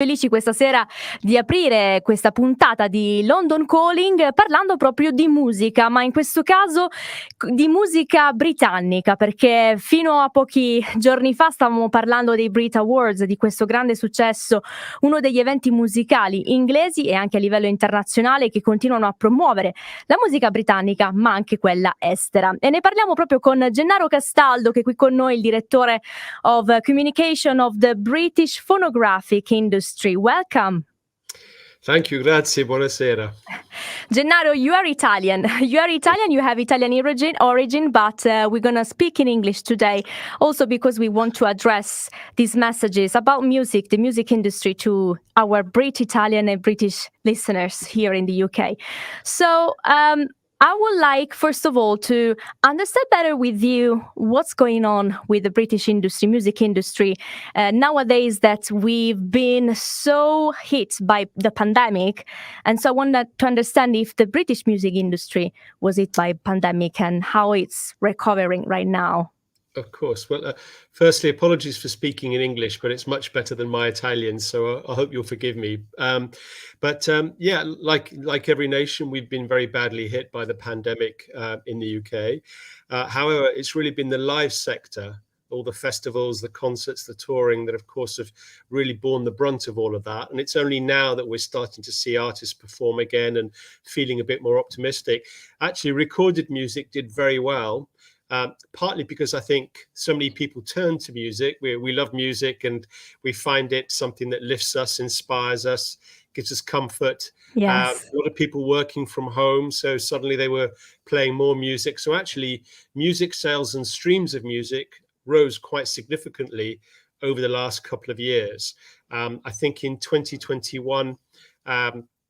Felici questa sera di aprire questa puntata di London Calling parlando proprio di musica, ma in questo caso di musica britannica, perché fino a pochi giorni fa stavamo parlando dei Brit Awards, di questo grande successo, uno degli eventi musicali inglesi e anche a livello internazionale che continuano a promuovere la musica britannica, ma anche quella estera. E ne parliamo proprio con Gennaro Castaldo, che è qui con noi, il direttore of Communication of the British Phonographic Industry. Welcome. Thank you, grazie, buonasera. Gennaro, you are Italian. You are Italian, you have Italian origin, but we're going to speak in English today, also because we want to address these messages about music, the music industry, to our Italian and British listeners here in the UK. So, I would like, first of all, to understand better with you what's going on with the British industry, music industry, nowadays that we've been so hit by the pandemic. And so I wanted to understand if the British music industry was hit by pandemic and how it's recovering right now. Of course. Well, firstly, apologies for speaking in English, but it's much better than my Italian, so I hope you'll forgive me. Yeah, like every nation, we've been very badly hit by the pandemic in the UK. However, it's really been the live sector, all the festivals, the concerts, the touring that, of course, have really borne the brunt of all of that. And it's only now that we're starting to see artists perform again and feeling a bit more optimistic. Actually, recorded music did very well. Partly because I think so many people turn to music. We love music and we find it something that lifts us, inspires us, gives us comfort. Yes. A lot of people working from home, so suddenly they were playing more music. So actually, music sales and streams of music rose quite significantly over the last couple of years. I think in 2021,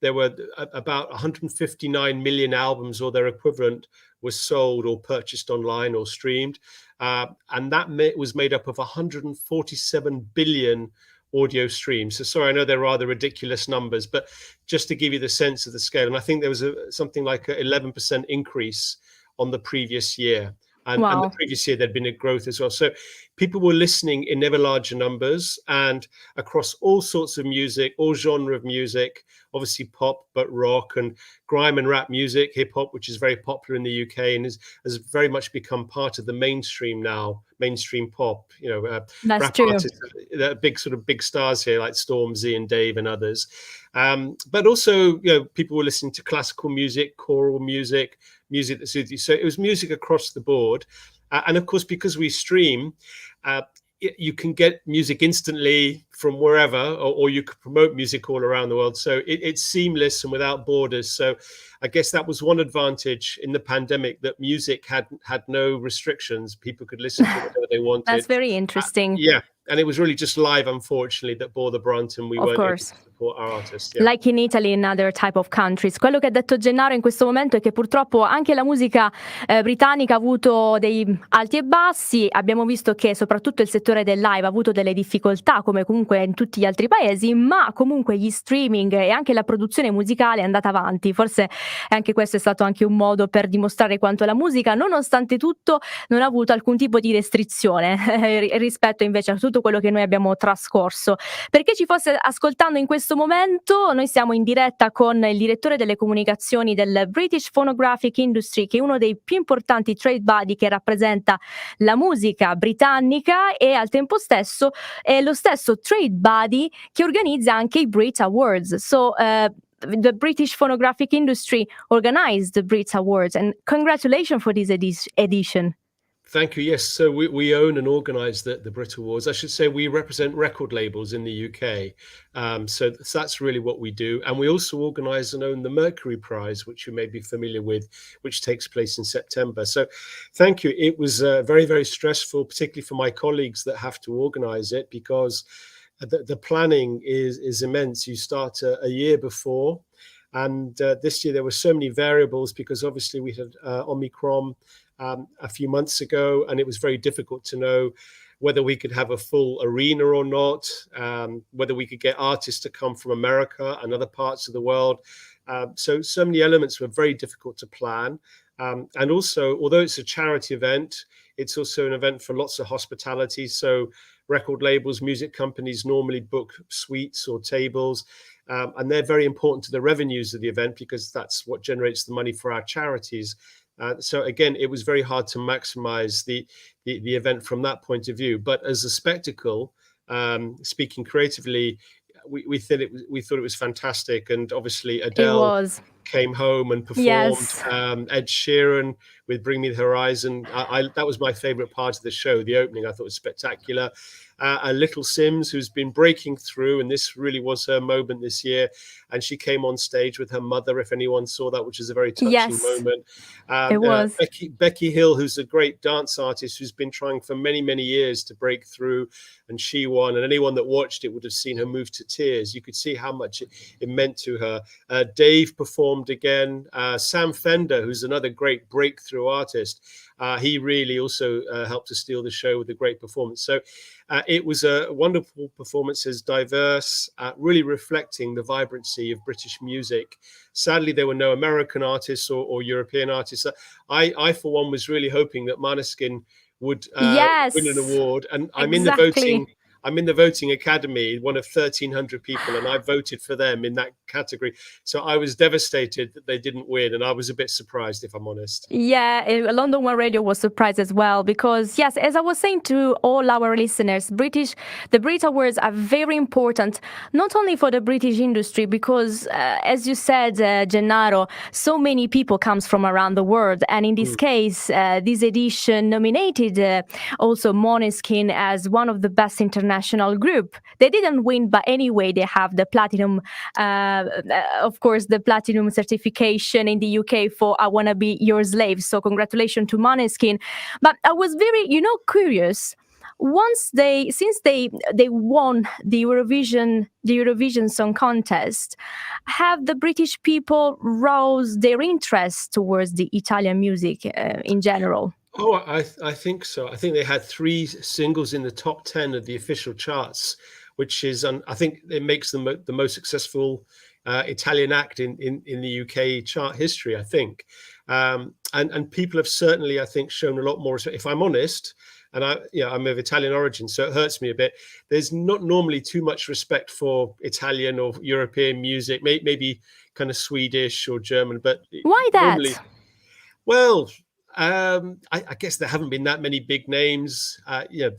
there were about 159 million albums or their equivalent was sold or purchased online or streamed. And that was made up of 147 billion audio streams. So sorry, I know they're rather ridiculous numbers, but just to give you the sense of the scale. And I think there was something like an 11% increase on the previous year. And the previous year, there'd been a growth as well. So people were listening in ever larger numbers and across all sorts of music, all genre of music, obviously pop, but rock and grime and rap music, hip hop, which is very popular in the UK and has very much become part of the mainstream now, mainstream pop, That's rap true. artists, big stars here like Stormzy and Dave and others. But also, people were listening to classical music, choral music that suited you. So it was music across the board. And of course, because we stream, you can get music instantly from wherever, or you could promote music all around the world. So it's seamless and without borders. So I guess that was one advantage in the pandemic, that music had no restrictions. People could listen to whatever they wanted. That's very interesting. Yeah. And it was really just live, unfortunately, that bore the brunt and we weren't able to support our artists. Yeah. Like in Italy and other type of countries. Quello che ha detto Gennaro in questo momento è che purtroppo anche la musica britannica ha avuto dei alti e bassi. Abbiamo visto che soprattutto il settore del live ha avuto delle difficoltà, come comunque in tutti gli altri paesi, ma comunque gli streaming e anche la produzione musicale è andata avanti. Forse anche questo è stato anche un modo per dimostrare quanto la musica, nonostante tutto, non ha avuto alcun tipo di restrizione rispetto invece a tutto quello che noi abbiamo trascorso. Perché ci fosse ascoltando in questo momento, noi siamo in diretta con il direttore delle comunicazioni del British Phonographic Industry, che è uno dei più importanti trade body che rappresenta la musica britannica, e al tempo stesso è lo stesso trade body che organizza anche i Brit Awards. So the British Phonographic Industry organized the Brit Awards, and congratulations for this edition. Thank you. Yes, so we own and organise the Brit Awards. I should say we represent record labels in the UK. So that's really what we do. And we also organise and own the Mercury Prize, which you may be familiar with, which takes place in September. So thank you. It was very, very stressful, particularly for my colleagues that have to organise it, because the planning is immense. You start a year before. And this year there were so many variables, because obviously we had Omicron a few months ago, and it was very difficult to know whether we could have a full arena or not, whether we could get artists to come from America and other parts of the world. So many elements were very difficult to plan. And also, although it's a charity event, it's also an event for lots of hospitality. So record labels, music companies normally book suites or tables, and they're very important to the revenues of the event because that's what generates the money for our charities. So again, it was very hard to maximize the event from that point of view. But as a spectacle, speaking creatively, we thought it was fantastic. And obviously It Adele was. came home and performed. Yes. Ed Sheeran with Bring Me the Horizon. That was my favorite part of the show. The opening I thought was spectacular. Little Sims, who's been breaking through, and this really was her moment this year. And she came on stage with her mother, if anyone saw that, which is a very touching Yes, moment. it was. Becky Hill, who's a great dance artist who's been trying for many, many years to break through, and she won. And anyone that watched it would have seen her move to tears. You could see how much it meant to her. Dave performed again. Sam Fender, who's another great breakthrough artist, he really also helped to steal the show with a great performance. So it was a wonderful performance, as diverse, really reflecting the vibrancy of British music. Sadly, there were no American artists or European artists. I, for one, was really hoping that Måneskin would Yes, win an award. And I'm in the exactly. voting. I'm in the voting academy, one of 1,300 people, and I voted for them in that category. So I was devastated that they didn't win, and I was a bit surprised, if I'm honest. Yeah, London One Radio was surprised as well because, yes, as I was saying to all our listeners, the Brit Awards are very important, not only for the British industry, because, as you said, Gennaro, so many people comes from around the world. And in this case, this edition nominated also Måneskin as one of the best international group. They didn't win, but anyway, they have the platinum, of course, the platinum certification in the UK for I Wanna Be Your Slave. So congratulations to Måneskin. But I was very, curious. Since they won the Eurovision Song Contest, have the British people roused their interest towards the Italian music in general? Oh, I think so. I think they had 3 singles in the top 10 of the official charts, which is, I think it makes them the most successful Italian act in the UK chart history, I think. And people have certainly, I think, shown a lot more. If I'm honest, and I'm of Italian origin, so it hurts me a bit. There's not normally too much respect for Italian or European music, maybe kind of Swedish or German, but Why normally, that? well, I guess there haven't been that many big names.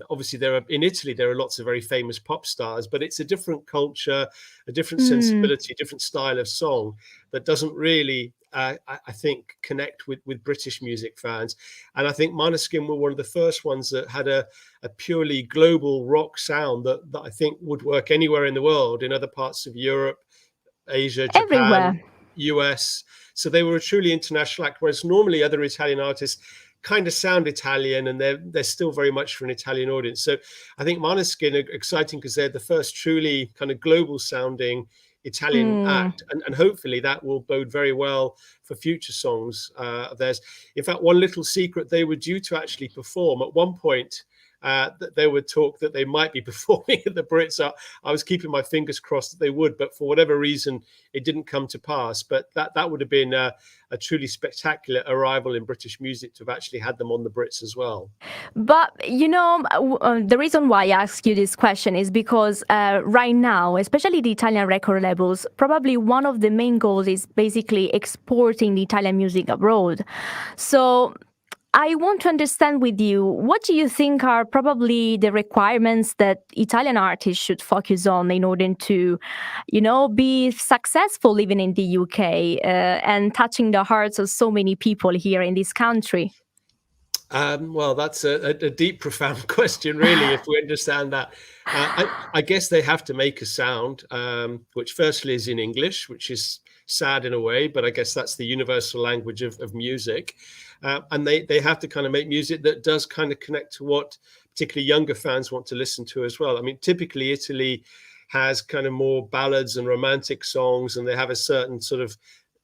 Obviously in Italy, there are lots of very famous pop stars, but it's a different culture, a different sensibility, different style of song that doesn't really, I think, connect with British music fans. And I think Måneskin were one of the first ones that had a purely global rock sound that I think would work anywhere in the world, in other parts of Europe, Asia, Japan, Everywhere. US. So they were a truly international act, whereas normally other Italian artists kind of sound Italian, and they're still very much for an Italian audience. So I think Måneskin are exciting because they're the first truly kind of global sounding Italian act, and hopefully that will bode very well for future songs of theirs. In fact, one little secret, they were due to actually perform at one point. That there were talk that they might be performing at the Brits. I was keeping my fingers crossed that they would, but for whatever reason, it didn't come to pass. But that would have been a truly spectacular arrival in British music to have actually had them on the Brits as well. But, the reason why I ask you this question is because right now, especially the Italian record labels, probably one of the main goals is basically exporting the Italian music abroad. So I want to understand with you, what do you think are probably the requirements that Italian artists should focus on in order to, be successful even in the UK and touching the hearts of so many people here in this country? Well, that's a deep, profound question, really, if we understand that. I guess they have to make a sound, which firstly is in English, which is sad in a way, but I guess that's the universal language of music. And they have to kind of make music that does kind of connect to what particularly younger fans want to listen to as well. I mean, typically Italy has kind of more ballads and romantic songs, and they have a certain sort of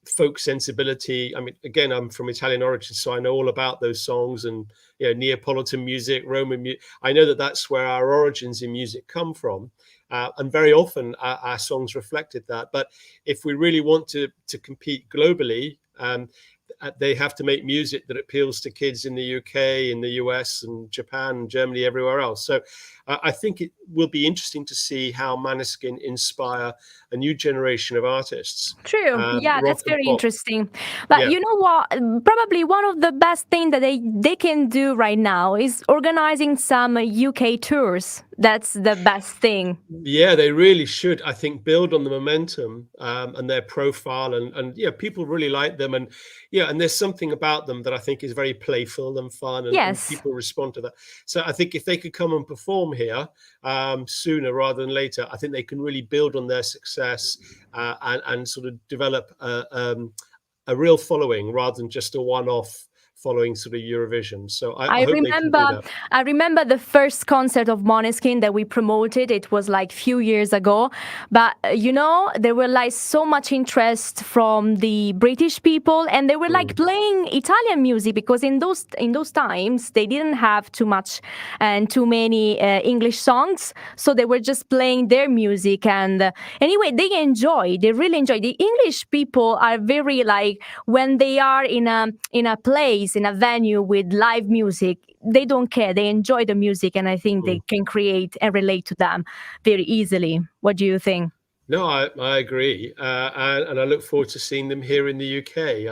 folk sensibility. I mean, again, I'm from Italian origin, so I know all about those songs and Neapolitan music, Roman music. I know that that's where our origins in music come from, and very often our songs reflected that. But if we really want to compete globally, they have to make music that appeals to kids in the UK, in the US, and Japan, Germany, everywhere else. So I think it will be interesting to see how Måneskin inspire a new generation of artists. True. Yeah, Rock that's and very pop. interesting. But Yeah. you know what? Probably one of the best things that they can do right now is organizing some UK tours. That's the best thing. Yeah, they really should, I think, build on the momentum and their profile, and yeah, people really like them, and yeah, and there's something about them that I think is very playful and fun, and Yes. people respond to that. So I think if they could come and perform here sooner rather than later, I think they can really build on their success and sort of develop a real following rather than just a one-off following sort of Eurovision. So I I hope they can do remember that. I remember the first concert of Måneskin that we promoted. It was like few years ago. But you know, there were like so much interest from the British people, and they were like playing Italian music because in those times they didn't have too much and too many English songs. So they were just playing their music, and anyway, they really enjoy. The English people are very like, when they are in a place, in a venue with live music, they don't care. They enjoy the music, and I think they can create and relate to them very easily. What do you think? No, I agree, and I look forward to seeing them here in the UK.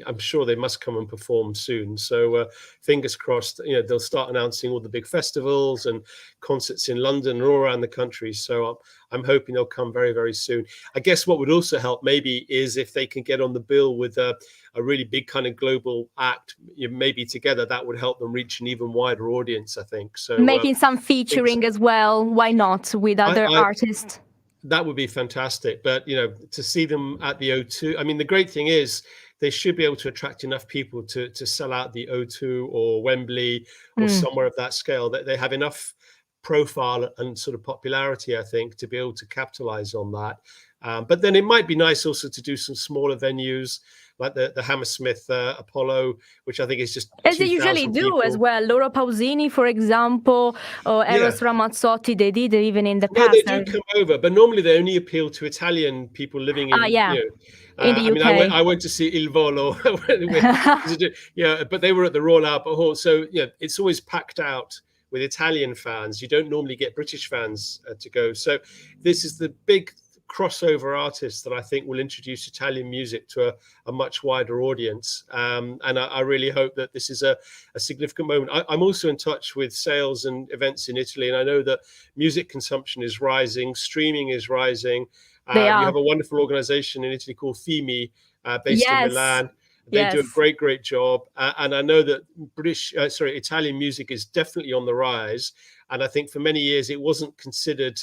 I'm sure they must come and perform soon. So fingers crossed. You know, they'll start announcing all the big festivals and concerts in London and all around the country. So I'm hoping they'll come very, very soon. I guess what would also help maybe is if they can get on the bill with a really big kind of global act, maybe together, that would help them reach an even wider audience, I think. So Making some featuring as well. Why not with other I artists? that would be fantastic. But, you know, to see them at the O2, I mean, the great thing is they should be able to attract enough people to sell out the O2 or Wembley or somewhere of that scale. That they have enough profile and sort of popularity, I think, to be able to capitalize on that. But then it might be nice also to do some smaller venues like the Hammersmith Apollo, which I think is just As they usually 2,000 do as people. well. Laura Pausini, for example, or Yeah. Eros Ramazzotti, they did it even in the No, they past. do come over, but normally they only appeal to Italian people living in, Yeah, in the I mean, UK. I went to see Il Volo, yeah, but they were at the Royal Albert Hall, so yeah, it's always packed out with Italian fans. You don't normally get British fans to go. So this is the big crossover artist that I think will introduce Italian music to a much wider audience. And I really hope that this is a significant moment. I'm also in touch with sales and events in Italy, and I know that music consumption is rising, streaming is rising. They You are. have a wonderful organization in Italy called FIMI, based in Yes. Milan. They do a Yes. great job, and I know that Italian music is definitely on the rise. And I think for many years it wasn't considered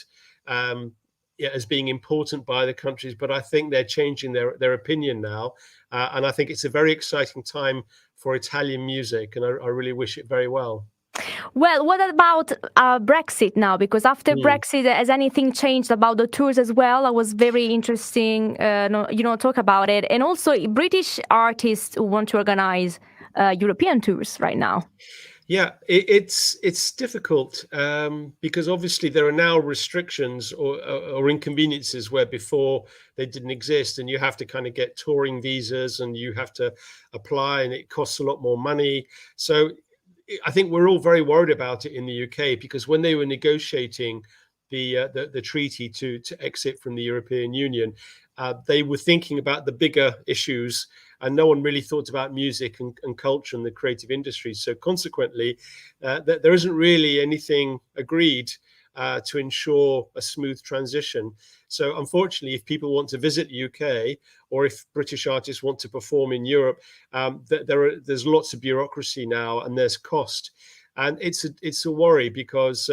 as being important by the countries, but I think they're changing their opinion now, and I think it's a very exciting time for Italian music, and I really wish it very well. Well, what about Brexit now? Because after Brexit, has anything changed about the tours as well? I was very interesting, talk about it. And also British artists who want to organize European tours right now. Yeah, it's difficult because obviously there are now restrictions or inconveniences where before they didn't exist, and you have to kind of get touring visas and you have to apply, and it costs a lot more money. So I think we're all very worried about it in the UK, because when they were negotiating the treaty to exit from the European Union, they were thinking about the bigger issues, and no one really thought about music and culture and the creative industry. So consequently, there isn't really anything agreed to ensure a smooth transition. So unfortunately, if people want to visit the UK, or if British artists want to perform in Europe, there's lots of bureaucracy now, and there's cost. And it's a worry, because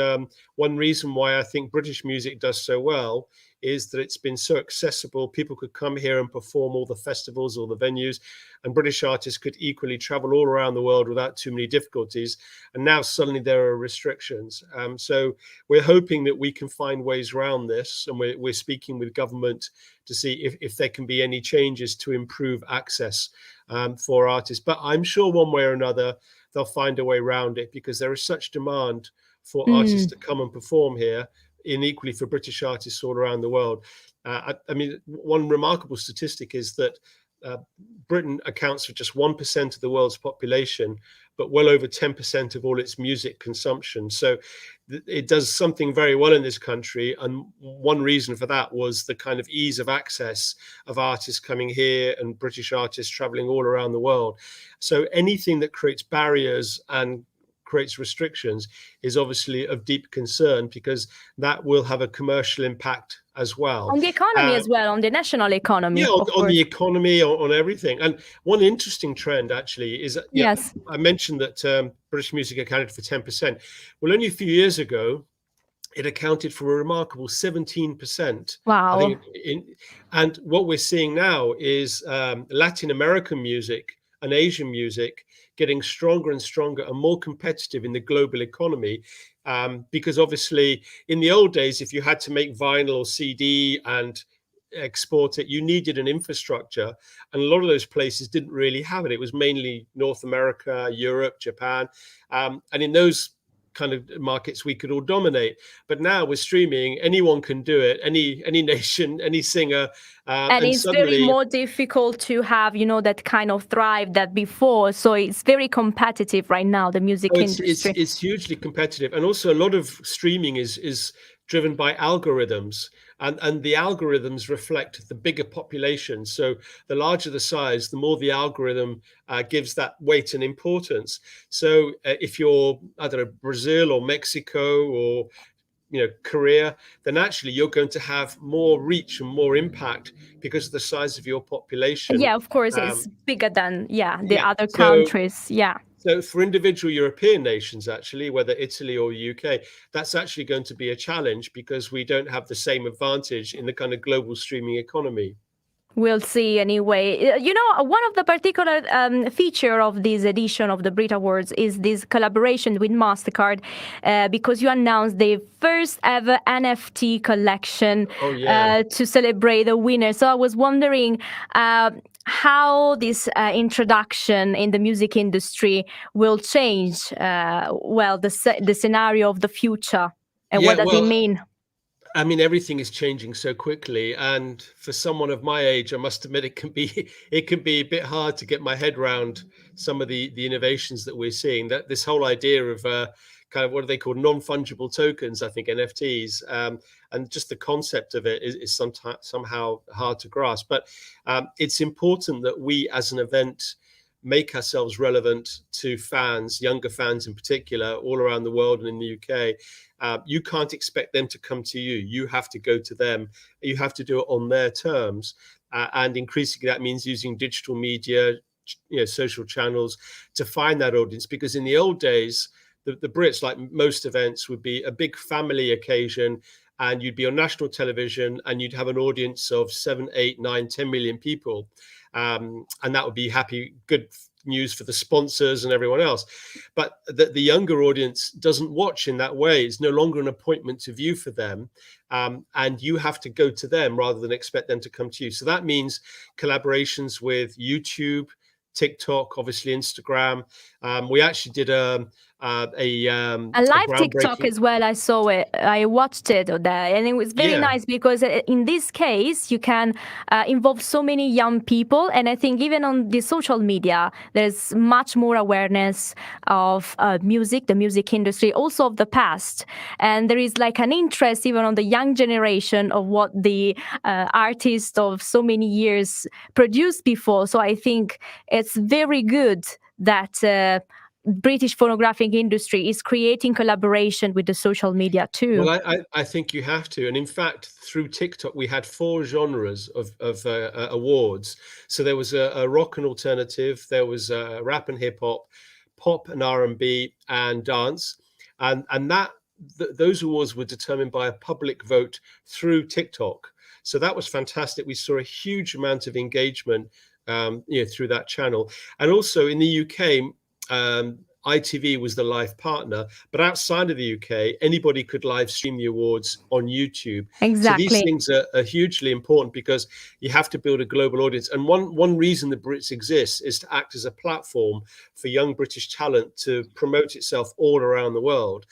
one reason why I think British music does so well is that it's been so accessible. People could come here and perform all the festivals, all the venues, and British artists could equally travel all around the world without too many difficulties. And now suddenly there are restrictions. So we're hoping that we can find ways around this, and we're speaking with government to see if there can be any changes to improve access for artists. But I'm sure one way or another, they'll find a way around it, because there is such demand for artists to come and perform here, and equally for British artists all around the world. I mean, one remarkable statistic is that Britain accounts for just 1% of the world's population, but well over 10% of all its music consumption. So it does something very well in this country. And one reason for that was the kind of ease of access of artists coming here and British artists traveling all around the world. So anything that creates barriers and creates restrictions is obviously of deep concern, because that will have a commercial impact as well. On the economy as well, on the national economy. Yeah, on the economy, on everything. And one interesting trend actually is that, yes, I mentioned that British music accounted for 10%. Well, only a few years ago, it accounted for a remarkable 17%. Wow. I think and what we're seeing now is Latin American music and Asian music getting stronger and stronger and more competitive in the global economy. Because obviously in the old days, if you had to make vinyl or CD and export it, you needed an infrastructure. And a lot of those places didn't really have it. It was mainly North America, Europe, Japan. And in those kind of markets we could all dominate. But now with streaming, anyone can do it, any nation, any singer. And it's very more difficult to have, that kind of thrive that before. So it's very competitive right now, the music industry. It's hugely competitive. And also a lot of streaming is driven by algorithms. And the algorithms reflect the bigger population. So the larger the size, the more the algorithm gives that weight and importance. So if you're, I don't know, Brazil or Mexico or Korea, then actually you're going to have more reach and more impact because of the size of your population. Yeah, of course, it's bigger than the other countries. Yeah. So for individual European nations, actually, whether Italy or UK, that's actually going to be a challenge because we don't have the same advantage in the kind of global streaming economy. We'll see anyway. One of the particular feature of this edition of the Brit Awards is this collaboration with MasterCard, because you announced the first ever NFT collection to celebrate the winner. So I was wondering how this introduction in the music industry will change, the scenario of the future, and what does it mean? I mean, everything is changing so quickly, and for someone of my age, I must admit it can be a bit hard to get my head around some of the innovations that we're seeing. That this whole idea of kind of what are they called, non-fungible tokens, I think NFTs, and just the concept of it is somehow hard to grasp. But it's important that we, as an event, make ourselves relevant to fans, younger fans in particular, all around the world and in the UK. You can't expect them to come to you. You have to go to them. You have to do it on their terms. And increasingly, that means using digital media, social channels to find that audience. Because in the old days, the Brits, like most events, would be a big family occasion, and you'd be on national television and you'd have an audience of 7, 8, 9, 10 million people. And that would be good news for the sponsors and everyone else. But the younger audience doesn't watch in that way. It's no longer an appointment to view for them. And you have to go to them rather than expect them to come to you. So that means collaborations with YouTube, TikTok, obviously Instagram. We actually did a live TikTok as well. I saw it. I watched it there, and it was very nice because in this case you can involve so many young people, and I think even on the social media there's much more awareness of music, the music industry, also of the past, and there is like an interest even on the young generation of what the artists of so many years produced before. So I think it's very good that British phonographic industry is creating collaboration with the social media too. Well, I think you have to. And in fact, through TikTok, we had 4 genres of awards. So there was a rock and alternative, there was rap and hip hop, pop and R&B, and dance. And those awards were determined by a public vote through TikTok. So that was fantastic. We saw a huge amount of engagement through that channel. And also in the UK, ITV was the live partner, but outside of the UK, anybody could live stream the awards on YouTube. So these Exactly. things are hugely important because you have to build a global audience. And one reason the Brits exist is to act as a platform for young British talent to promote itself all around the world.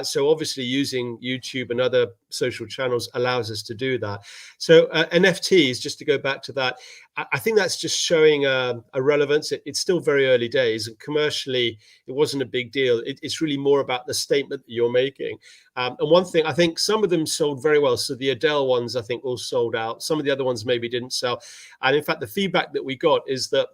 So obviously using YouTube and other social channels allows us to do that. So NFTs, just to go back to that, I think that's just showing a relevance. It's still very early days, and commercially it wasn't a big deal. It's really more about the statement that you're making. And one thing, I think some of them sold very well. So the Adele ones, I think, all sold out. Some of the other ones maybe didn't sell. And in fact, the feedback that we got is that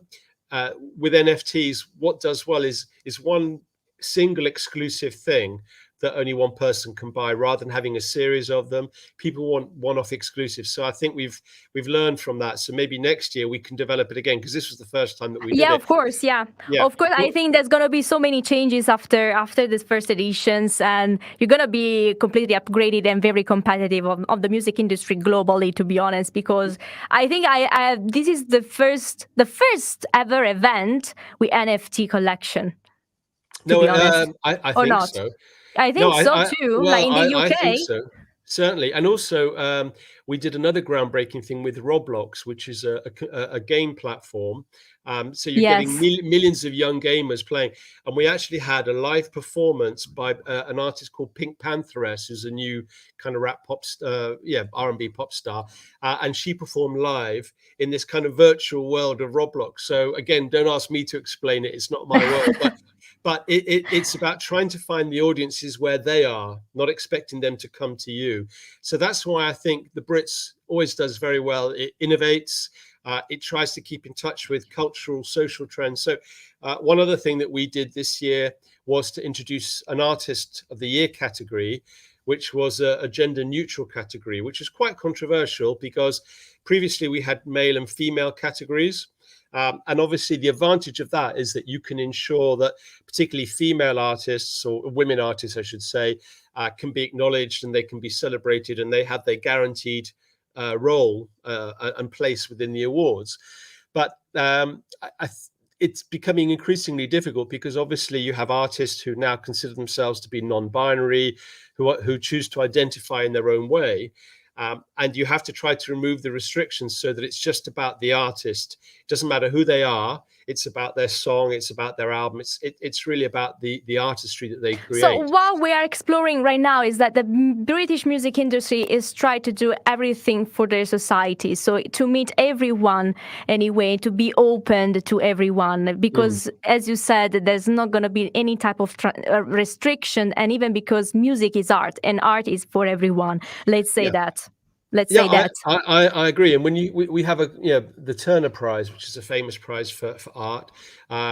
with NFTs, what does well is one single exclusive thing that only one person can buy, rather than having a series of them. People want one-off exclusives. So I think we've learned from that. So maybe next year we can develop it again, because this was the first time that we did it. Of course. Yeah, of course. I think there's gonna be so many changes after this first editions, and you're gonna be completely upgraded and very competitive of the music industry globally, to be honest, because I think this is the first ever event with NFT collection. No, I think not? So. I think too. Well, like in the UK. I think so. Certainly. And also, we did another groundbreaking thing with Roblox, which is a game platform. So you're getting millions of young gamers playing. And we actually had a live performance by an artist called Pink Pantheress, who's a new kind of rap pop star, R&B pop star. And she performed live in this kind of virtual world of Roblox. So again, don't ask me to explain it. It's not my world. But it's about trying to find the audiences where they are, not expecting them to come to you. So that's why I think the Brits always does very well. It innovates. It tries to keep in touch with cultural, social trends. So one other thing that we did this year was to introduce an Artist of the Year category, which was a gender neutral category, which is quite controversial because previously we had male and female categories. And obviously the advantage of that is that you can ensure that particularly female artists, or women artists, I should say, can be acknowledged and they can be celebrated, and they have their guaranteed role and place within the awards. But it's becoming increasingly difficult because obviously you have artists who now consider themselves to be non-binary, who choose to identify in their own way. And you have to try to remove the restrictions so that it's just about the artist. It doesn't matter who they are. It's about their song. It's about their album. It's really about the artistry that they create. So what we are exploring right now is that the British music industry is trying to do everything for their society. So to meet everyone anyway, to be open to everyone, because as you said, there's not going to be any type of restriction. And even because music is art and art is for everyone. Let's say that. Let's say that. I agree. And when we have the Turner Prize, which is a famous prize for art.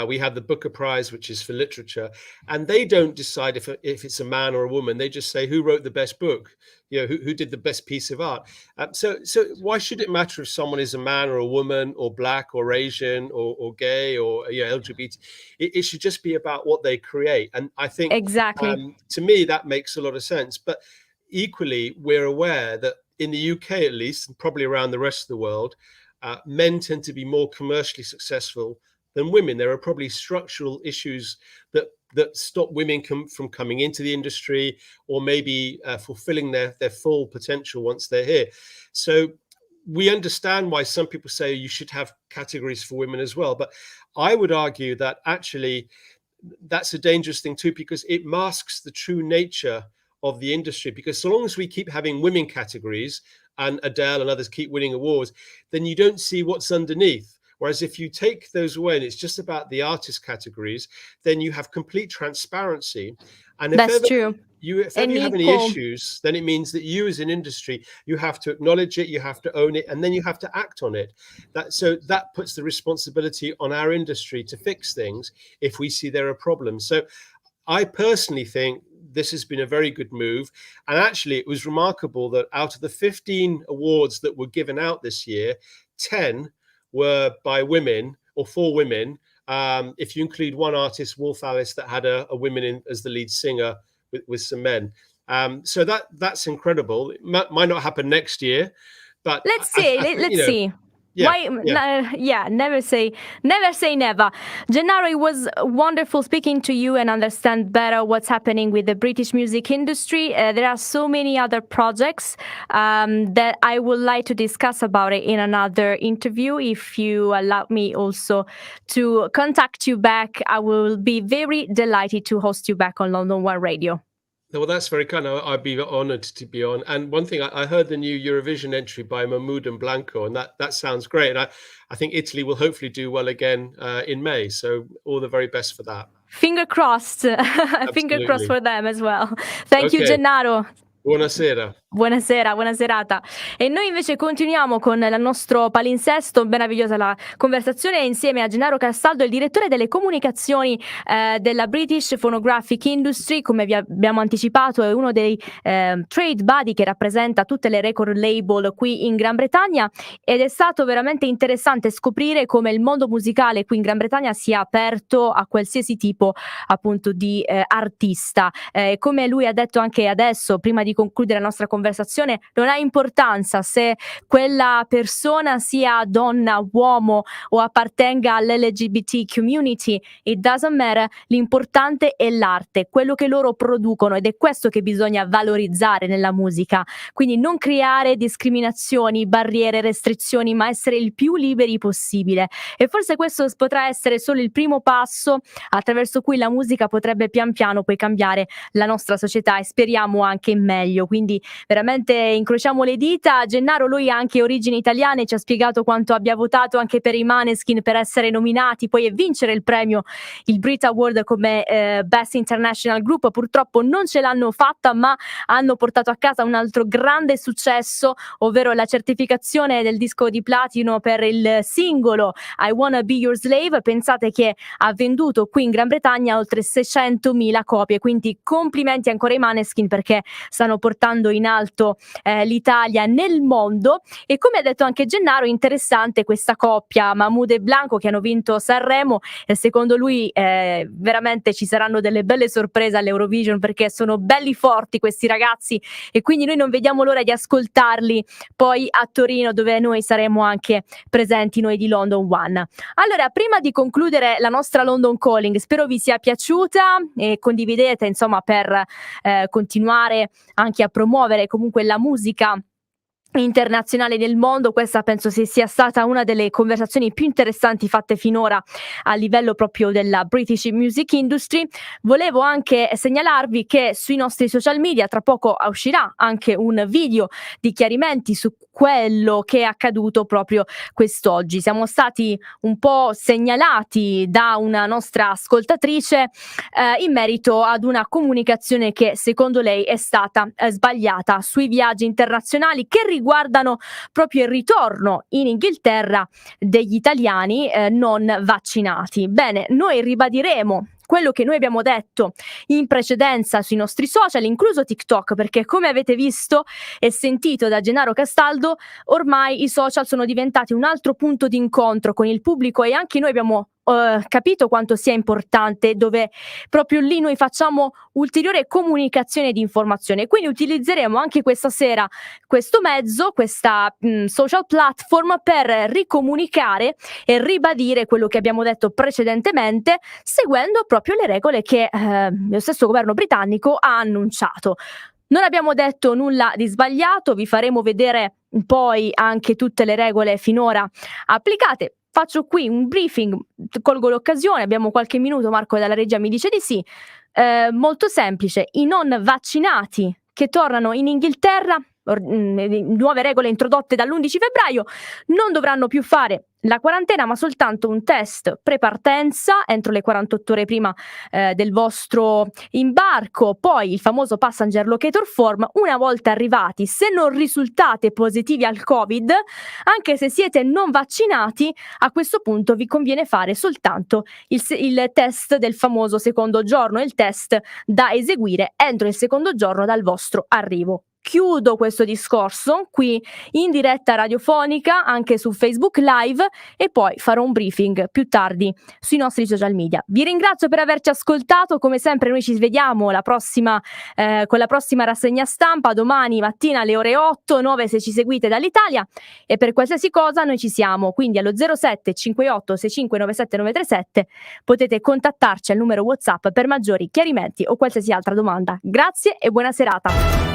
We have the Booker Prize, which is for literature, and they don't decide if it's a man or a woman. They just say who wrote the best book, who did the best piece of art. So why should it matter if someone is a man or a woman or black or Asian or gay or LGBT? It should just be about what they create. And I think exactly, to me that makes a lot of sense. But equally, we're aware that in the UK, at least, and probably around the rest of the world, men tend to be more commercially successful than women. There are probably structural issues that stop women from coming into the industry, or maybe fulfilling their full potential once they're here. So we understand why some people say you should have categories for women as well. But I would argue that actually that's a dangerous thing too, because it masks the true nature of the industry. Because so long as we keep having women categories and Adele and others keep winning awards, then you don't see what's underneath. Whereas if you take those away and it's just about the artist categories, then you have complete transparency. And if true. If ever you have any issues, then it means that you as an industry, you have to acknowledge it, you have to own it, and then you have to act on it. So that puts the responsibility on our industry to fix things if we see there are problems. So I personally think this has been a very good move. And actually, it was remarkable that out of the 15 awards that were given out this year, 10 were by women or for women. If you include one artist, Wolf Alice, that had a woman in as the lead singer with some men. So that's incredible. It might not happen next year, but let's see. Yeah, Why? yeah. Yeah, never say never. Gennaro, it was wonderful speaking to you and understand better what's happening with the British music industry. There are so many other projects that I would like to discuss about it in another interview. If you allow me also to contact you back, I will be very delighted to host you back on London One Radio. Well, that's very kind. I'd be honored to be on. And one thing, I heard the new Eurovision entry by Mahmoud and Blanco, and that sounds great. And I think Italy will hopefully do well again in May. So all the very best for that. Finger crossed. Finger crossed Absolutely. for them as well. Thank you, Okay. Gennaro. Buonasera. Buonasera, buona serata. E noi invece continuiamo con il nostro palinsesto, meravigliosa la conversazione insieme a Gennaro Castaldo, il direttore delle comunicazioni della British Phonographic Industry. Come vi abbiamo anticipato, è uno dei trade body che rappresenta tutte le record label qui in Gran Bretagna, ed è stato veramente interessante scoprire come il mondo musicale qui in Gran Bretagna sia aperto a qualsiasi tipo appunto di artista. Come lui ha detto anche adesso, prima di concludere la nostra conversazione, non ha importanza se quella persona sia donna, uomo o appartenga all'LGBT community, it doesn't matter, l'importante è l'arte, quello che loro producono, ed è questo che bisogna valorizzare nella musica. Quindi non creare discriminazioni, barriere, restrizioni, ma essere il più liberi possibile. E forse questo potrà essere solo il primo passo attraverso cui la musica potrebbe pian piano poi cambiare la nostra società, e speriamo anche in meglio. Quindi veramente incrociamo le dita. Gennaro, lui ha anche origini italiane, ci ha spiegato quanto abbia votato anche per i Maneskin per essere nominati poi e vincere il premio, il Brit Award come Best International Group. Purtroppo non ce l'hanno fatta, ma hanno portato a casa un altro grande successo, ovvero la certificazione del disco di platino per il singolo I Wanna Be Your Slave. Pensate che ha venduto qui in Gran Bretagna oltre 600.000 copie, quindi complimenti ancora ai Maneskin perché stanno portando in alto l'Italia nel mondo. E come ha detto anche Gennaro, interessante questa coppia Mahmoud e Blanco che hanno vinto Sanremo, e secondo lui veramente ci saranno delle belle sorprese all'Eurovision perché sono belli forti questi ragazzi, e quindi noi non vediamo l'ora di ascoltarli poi a Torino, dove noi saremo anche presenti, noi di London One. Allora, prima di concludere la nostra London Calling, spero vi sia piaciuta e condividete, insomma, per continuare anche a promuovere comunque la musica internazionale del mondo. Questa penso sia stata una delle conversazioni più interessanti fatte finora a livello proprio della British Music Industry. Volevo anche segnalarvi che sui nostri social media tra poco uscirà anche un video di chiarimenti su quello che è accaduto proprio quest'oggi. Siamo stati un po' segnalati da una nostra ascoltatrice in merito ad una comunicazione che secondo lei è stata sbagliata sui viaggi internazionali che riguardano proprio il ritorno in Inghilterra degli italiani non vaccinati. Bene, noi ribadiremo quello che noi abbiamo detto in precedenza sui nostri social, incluso TikTok, perché come avete visto e sentito da Gennaro Castaldo, ormai i social sono diventati un altro punto di incontro con il pubblico, e anche noi abbiamo capito quanto sia importante, dove proprio lì noi facciamo ulteriore comunicazione di informazione. Quindi utilizzeremo anche questa sera questo mezzo, questa social platform, per ricomunicare e ribadire quello che abbiamo detto precedentemente, seguendo proprio le regole che lo stesso governo britannico ha annunciato. Non abbiamo detto nulla di sbagliato, vi faremo vedere poi anche tutte le regole finora applicate. Faccio qui un briefing, colgo l'occasione, abbiamo qualche minuto, Marco dalla regia mi dice di sì. Molto semplice, i non vaccinati che tornano in Inghilterra, nuove regole introdotte dall'11 febbraio, non dovranno più fare la quarantena, ma soltanto un test pre-partenza entro le 48 ore prima del vostro imbarco, poi il famoso passenger locator form. Una volta arrivati, se non risultate positivi al Covid, anche se siete non vaccinati, a questo punto vi conviene fare soltanto il test del famoso secondo giorno, il test da eseguire entro il secondo giorno dal vostro arrivo chiudo questo discorso qui in diretta radiofonica anche su Facebook Live e poi farò un briefing più tardi sui nostri social media. Vi ringrazio per averci ascoltato, come sempre noi ci vediamo con la prossima rassegna stampa domani mattina alle ore 8, 9 se ci seguite dall'Italia, e per qualsiasi cosa noi ci siamo, quindi allo 07 58 65 97 937 potete contattarci al numero WhatsApp per maggiori chiarimenti o qualsiasi altra domanda. Grazie e buona serata.